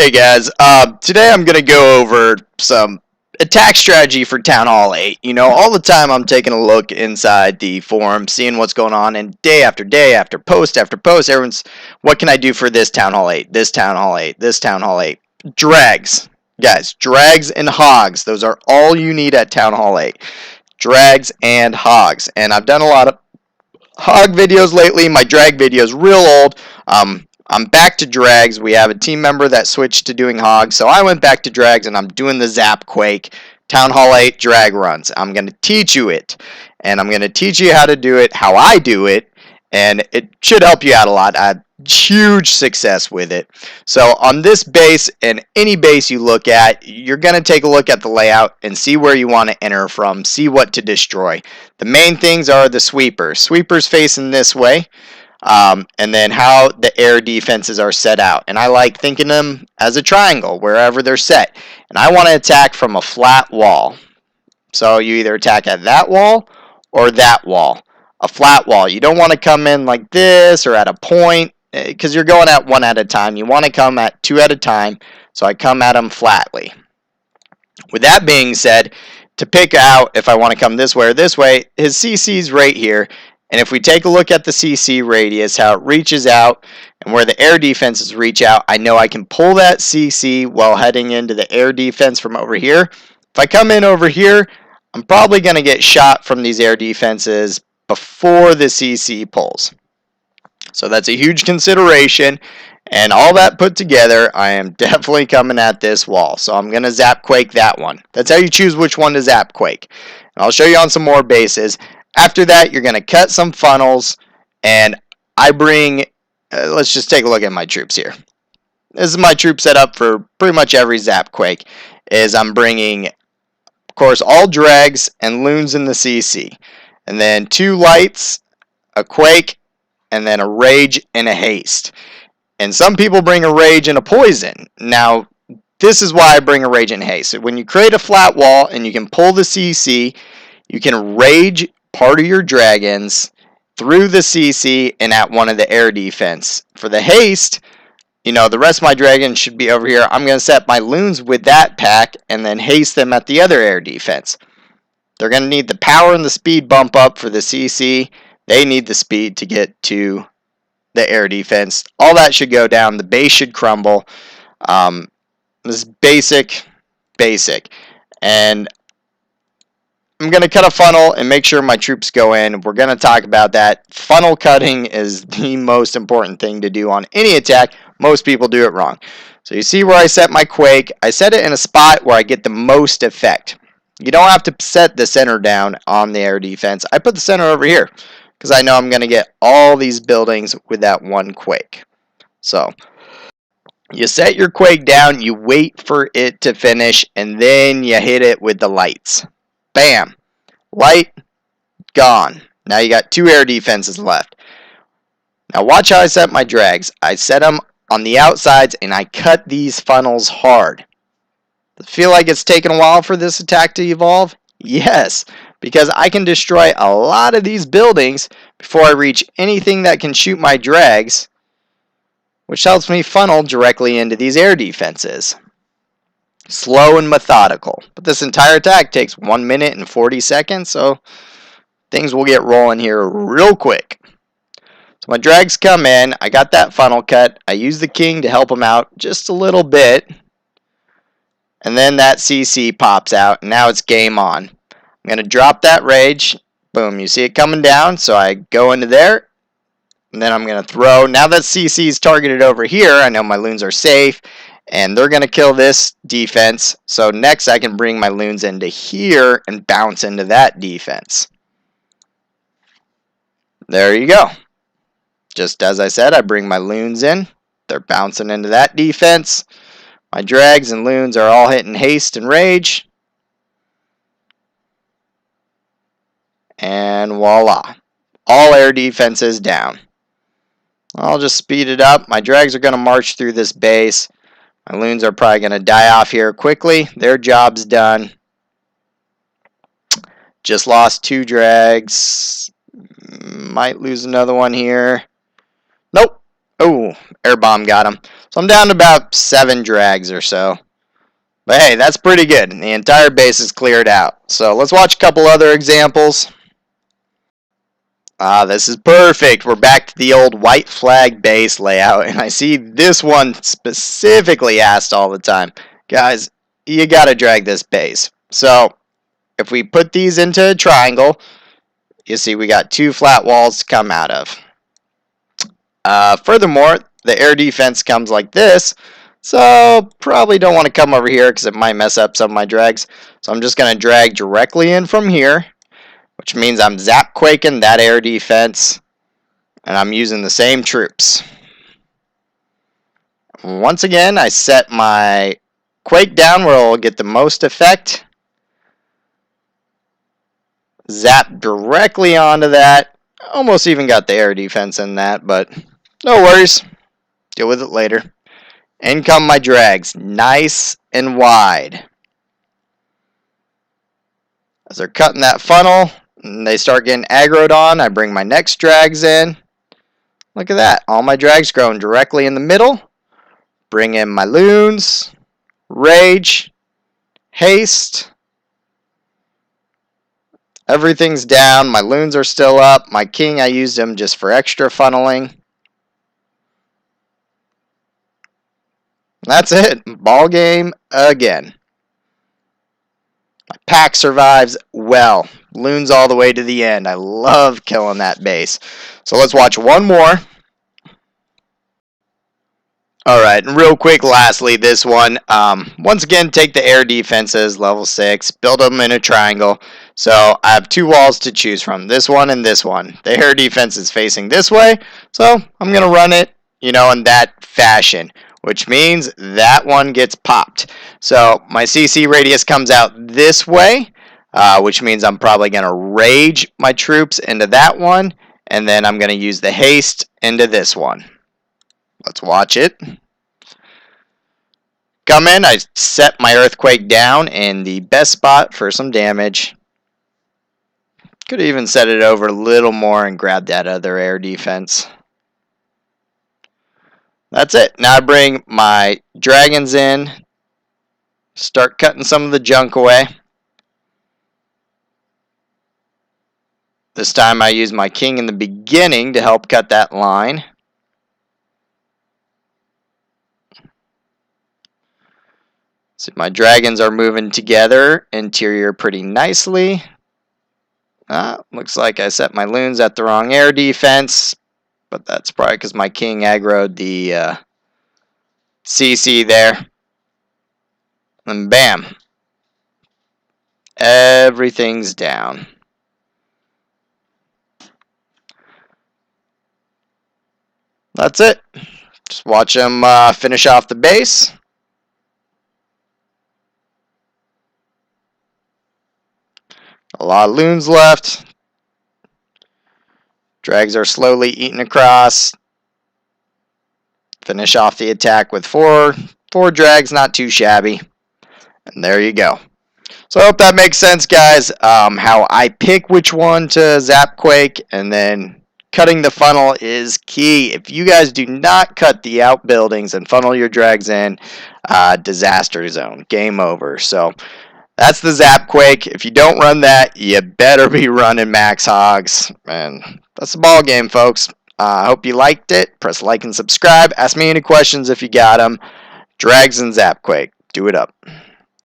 Hey guys, today I'm going to go over some attack strategy for Town Hall 8. You know, all the time I'm taking a look inside the forum, seeing what's going on, and day after post, everyone's, what can I do for this Town Hall 8, this Town Hall 8, this Town Hall 8? Drags. Guys, drags and hogs. Those are all you need at Town Hall 8. Drags and hogs. And I've done a lot of hog videos lately. My drag video is real old. I'm back to drags. We have a team member that switched to doing hogs, so I went back to drags, and I'm doing the ZAP QUAKE Town Hall 8 drag runs. I'm going to teach you it, and I'm going to teach you how to do it, how I do it, and it should help you out a lot. I had huge success with it. So on this base and any base you look at, you're going to take a look at the layout and see where you want to enter from, see what to destroy. The main things are the sweepers. Sweepers facing this way. And then how the air defenses are set out. And I like thinking them as a triangle wherever they're set. And I want to attack from a flat wall. So you either attack at that wall or that wall. A flat wall. You don't want to come in like this or at a point because you're going at one at a time. You want to come at two at a time. So I come at them flatly. With that being said, to pick out if I want to come this way or this way, his CC's right here. And if we take a look at the CC radius, how it reaches out, and where the air defenses reach out, I know I can pull that CC while heading into the air defense from over here. If I come in over here, I'm probably going to get shot from these air defenses before the CC pulls. So that's a huge consideration. And all that put together, I am definitely coming at this wall. So I'm going to zap quake that one. That's how you choose which one to zap quake. And I'll show you on some more bases. After that, you're going to cut some funnels, and I bring, let's just take a look at my troops here. This is my troop setup for pretty much every zap quake, is I'm bringing, of course, all drags and loons in the CC, and then 2 lights, a quake, and then a rage and a haste. And some people bring a rage and a poison. Now, this is why I bring a rage and haste. When you create a flat wall and you can pull the CC, you can rage part of your dragons through the CC and at one of the air defense. For the haste, you know, the rest of my dragons should be over here. I'm going to set my loons with that pack and then haste them at the other air defense. They're going to need the power and the speed bump up for the CC. They need the speed to get to the air defense. All that should go down. The base should crumble. This is basic. And I'm going to cut a funnel and make sure my troops go in. We're going to talk about that. Funnel cutting is the most important thing to do on any attack. Most people do it wrong. So you see where I set my quake. I set it in a spot where I get the most effect. You don't have to set the center down on the air defense. I put the center over here because I know I'm going to get all these buildings with that one quake. So you set your quake down, you wait for it to finish, and then you hit it with the lights. Bam. Light. Gone. Now you got 2 air defenses left. Now watch how I set my drags. I set them on the outsides and I cut these funnels hard. Does it feel like it's taken a while for this attack to evolve? Yes. Because I can destroy a lot of these buildings before I reach anything that can shoot my drags, which helps me funnel directly into these air defenses. Slow and methodical. But this entire attack takes 1 minute and 40 seconds, so things will get rolling here real quick. So my drags come in. I got that funnel cut. I use the king to help him out just a little bit. And then that CC pops out, and now it's game on. I'm going to drop that rage. Boom, you see it coming down, so I go into there. And then I'm going to throw. Now that CC is targeted over here, I know my loons are safe. And they're going to kill this defense. So next I can bring my loons into here and bounce into that defense. There you go. Just as I said, I bring my loons in. They're bouncing into that defense. My drags and loons are all hitting haste and rage. And voila. All air defenses down. I'll just speed it up. My drags are going to march through this base. My loons are probably going to die off here quickly. Their job's done. Just lost 2 drags. Might lose another one here. Nope. Oh, air bomb got him. So I'm down to about 7 drags or so. But hey, that's pretty good. The entire base is cleared out. So let's watch a couple other examples. This is perfect. We're back to the old white flag base layout, and I see this one specifically asked all the time. Guys, you gotta drag this base. So if we put these into a triangle, you see we got 2 flat walls to come out of. Furthermore, the air defense comes like this, so probably don't want to come over here because it might mess up some of my drags. So I'm just going to drag directly in from here, which means I'm ZAP quaking that air defense, and I'm using the same troops. Once again, I set my quake down where it'll get the most effect. Zap directly onto that. Almost even got the air defense in that, but no worries. Deal with it later. In come my drags, nice and wide. As they're cutting that funnel, and they start getting aggroed on, I bring my next drags in. Look at that, all my drags growing directly in the middle. Bring in my loons, rage, haste. Everything's down, my loons are still up. My king, I used him just for extra funneling. That's it, ball game again. My pack survives well. Loons all the way to the end. I love killing that base. So let's watch one more. Alright, and real quick, lastly, this one. Once again, take the air defenses, level 6, build them in a triangle. So I have 2 walls to choose from, this one and this one. The air defense is facing this way, so I'm going to run it, in that fashion, which means that one gets popped. So my CC radius comes out this way, which means I'm probably going to rage my troops into that one, and then I'm going to use the haste into this one. Let's watch it. Come in, I set my earthquake down in the best spot for some damage. Could even set it over a little more and grab that other air defense. That's it. Now I bring my dragons in, start cutting some of the junk away. This time I use my king in the beginning to help cut that line. So my dragons are moving together, interior pretty nicely. Looks like I set my loons at the wrong air defense, but that's probably because my king aggroed the CC there. And bam. Everything's down. That's it. Just watch them finish off the base. A lot of loons left. Drags are slowly eating across. Finish off the attack with four drags, not too shabby. And there you go. So I hope that makes sense, guys. How I pick which one to zap quake, and then cutting the funnel is key. If you guys do not cut the outbuildings and funnel your drags in, disaster zone, game over. So that's the zap quake. If you don't run that, you better be running max hogs. And that's the ball game, folks. I hope you liked it. Press like and subscribe. Ask me any questions if you got them. Drags and zap quake. Do it up.